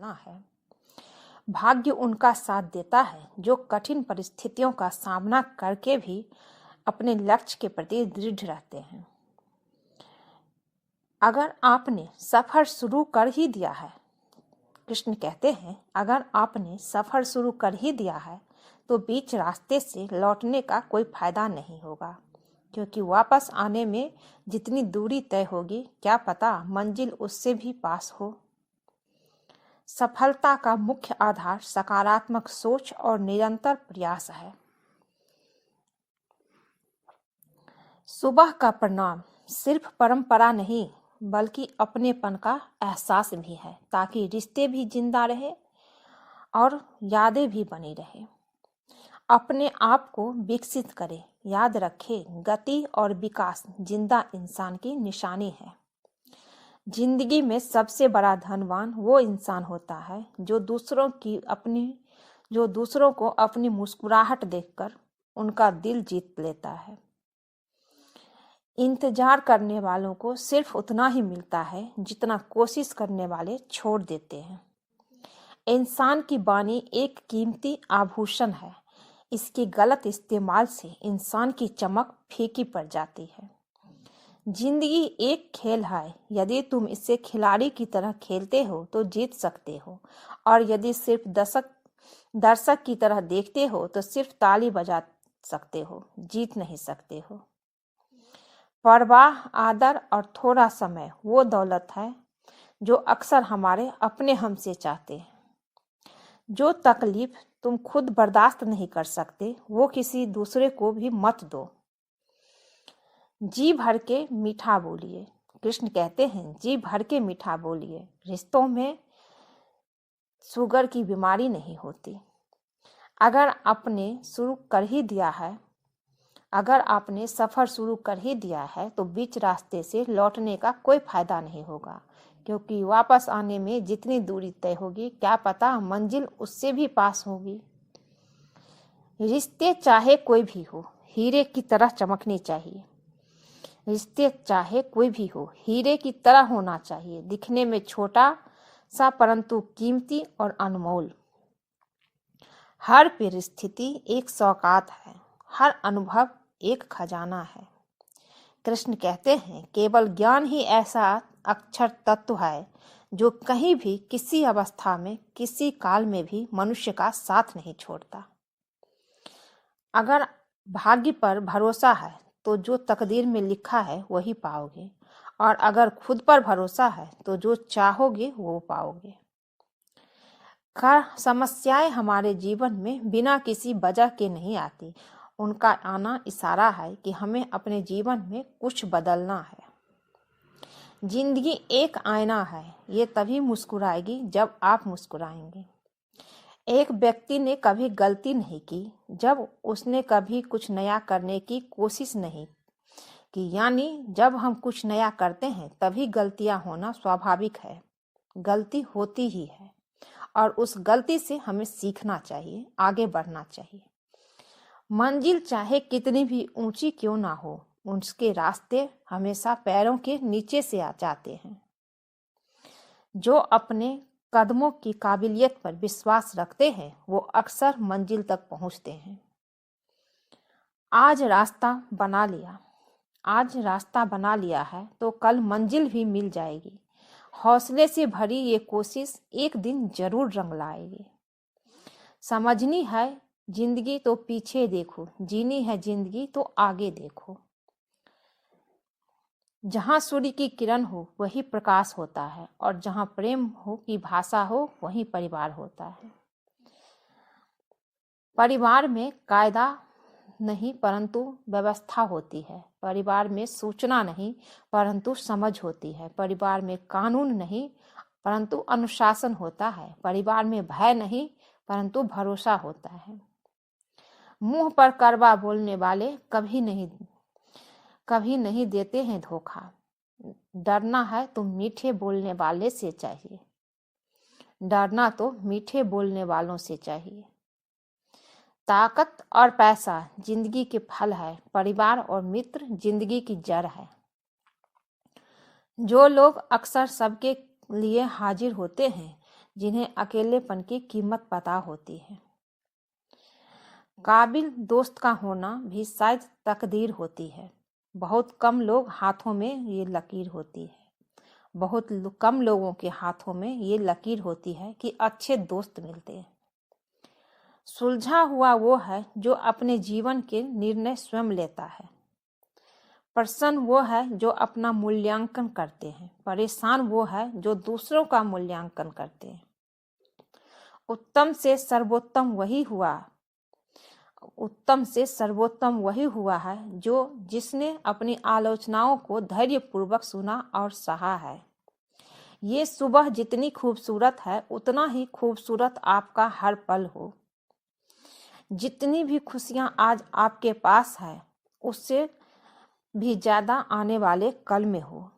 चलना है। भाग्य उनका साथ देता है जो कठिन परिस्थितियों का सामना करके भी अपने लक्ष्य के प्रति दृढ़ रहते हैं। अगर आपने सफर शुरू कर ही दिया है, कृष्ण कहते हैं, अगर आपने सफर शुरू कर ही दिया है तो बीच रास्ते से लौटने का कोई फायदा नहीं होगा, क्योंकि वापस आने में जितनी दूरी तय होगी क्या पता मंजिल उससे भी पास हो। सफलता का मुख्य आधार सकारात्मक सोच और निरंतर प्रयास है। सुबह का प्रणाम सिर्फ परंपरा नहीं बल्कि अपनेपन का एहसास भी है, ताकि रिश्ते भी जिंदा रहे और यादें भी बनी रहे। अपने आप को विकसित करें। याद रखें, गति और विकास जिंदा इंसान की निशानी है। जिंदगी में सबसे बड़ा धनवान वो इंसान होता है जो दूसरों को अपनी मुस्कुराहट देखकर उनका दिल जीत लेता है। इंतजार करने वालों को सिर्फ उतना ही मिलता है जितना कोशिश करने वाले छोड़ देते हैं। इंसान की वाणी एक कीमती आभूषण है। इसके गलत इस्तेमाल से इंसान की चमक फीकी पड़ जाती है। जिंदगी एक खेल है। यदि तुम इसे खिलाड़ी की तरह खेलते हो तो जीत सकते हो, और यदि सिर्फ दर्शक की तरह देखते हो तो सिर्फ ताली बजा सकते हो, जीत नहीं सकते हो। परवाह, आदर और थोड़ा समय वो दौलत है जो अक्सर हमारे अपने हमसे चाहते हैं। जो तकलीफ तुम खुद बर्दाश्त नहीं कर सकते वो किसी दूसरे को भी मत दो। जी भर के मीठा बोलिए। कृष्ण कहते हैं, जी भर के मीठा बोलिए। रिश्तों में शुगर की बीमारी नहीं होती। अगर आपने सफर शुरू कर ही दिया है तो बीच रास्ते से लौटने का कोई फायदा नहीं होगा, क्योंकि वापस आने में जितनी दूरी तय होगी क्या पता मंजिल उससे भी पास होगी। रिश्ते चाहे कोई भी हो, हीरे की तरह चमकने चाहिए। रिश्ते चाहे कोई भी हो, हीरे की तरह होना चाहिए, दिखने में छोटा सा परंतु कीमती और अनमोल। हर परिस्थिति एक सौगात है, हर अनुभव एक खजाना है। कृष्ण कहते हैं, केवल ज्ञान ही ऐसा अक्षर तत्व है जो कहीं भी, किसी अवस्था में, किसी काल में भी मनुष्य का साथ नहीं छोड़ता। अगर भाग्य पर भरोसा है तो जो तकदीर में लिखा है वही पाओगे, और अगर खुद पर भरोसा है तो जो चाहोगे वो पाओगे। समस्याएं हमारे जीवन में बिना किसी वजह के नहीं आती। उनका आना इशारा है कि हमें अपने जीवन में कुछ बदलना है। जिंदगी एक आईना है, ये तभी मुस्कुराएगी जब आप मुस्कुराएंगे। एक व्यक्ति ने कभी गलती नहीं की जब उसने कभी कुछ नया करने की कोशिश नहीं की। यानी जब हम कुछ नया करते हैं तभी गलतियां होना स्वाभाविक है। गलती होती ही है और उस गलती से हमें सीखना चाहिए, आगे बढ़ना चाहिए। मंजिल चाहे कितनी भी ऊंची क्यों ना हो, उसके रास्ते हमेशा पैरों के नीचे से आ जाते हैं। जो अपने कदमों की काबिलियत पर विश्वास रखते हैं वो अक्सर मंजिल तक पहुंचते हैं। आज रास्ता बना लिया है तो कल मंजिल भी मिल जाएगी। हौसले से भरी ये कोशिश एक दिन जरूर रंग लाएगी। समझनी है जिंदगी तो पीछे देखो, जीनी है जिंदगी तो आगे देखो। जहाँ सूर्य की किरण हो वही प्रकाश होता है, और जहाँ प्रेम हो की भाषा हो वही परिवार होता है। परिवार में कायदा नहीं परंतु व्यवस्था होती है। परिवार में सूचना नहीं परंतु समझ होती है। परिवार में कानून नहीं परंतु अनुशासन होता है। परिवार में भय नहीं परंतु भरोसा होता है। मुंह पर कड़वा बोलने वाले कभी नहीं देते हैं धोखा। डरना है तो मीठे बोलने वाले से चाहिए। डरना तो मीठे बोलने वालों से चाहिए। ताकत और पैसा जिंदगी के फल है, परिवार और मित्र जिंदगी की जड़ है। जो लोग अक्सर सबके लिए हाजिर होते हैं जिन्हें अकेलेपन की कीमत पता होती है। काबिल दोस्त का होना भी शायद तकदीर होती है। बहुत कम लोग हाथों में ये लकीर होती है। बहुत कम लोगों के हाथों में ये लकीर होती है कि अच्छे दोस्त मिलते हैं। सुलझा हुआ वो है जो अपने जीवन के निर्णय स्वयं लेता है। प्रसन्न वो है जो अपना मूल्यांकन करते हैं। परेशान वो है जो दूसरों का मूल्यांकन करते हैं। उत्तम से सर्वोत्तम वही हुआ है जो जिसने अपनी आलोचनाओं को धैर्यपूर्वक सुना और सहा है। ये सुबह जितनी खूबसूरत है उतना ही खूबसूरत आपका हर पल हो। जितनी भी खुशियां आज आपके पास है उससे भी ज्यादा आने वाले कल में हो।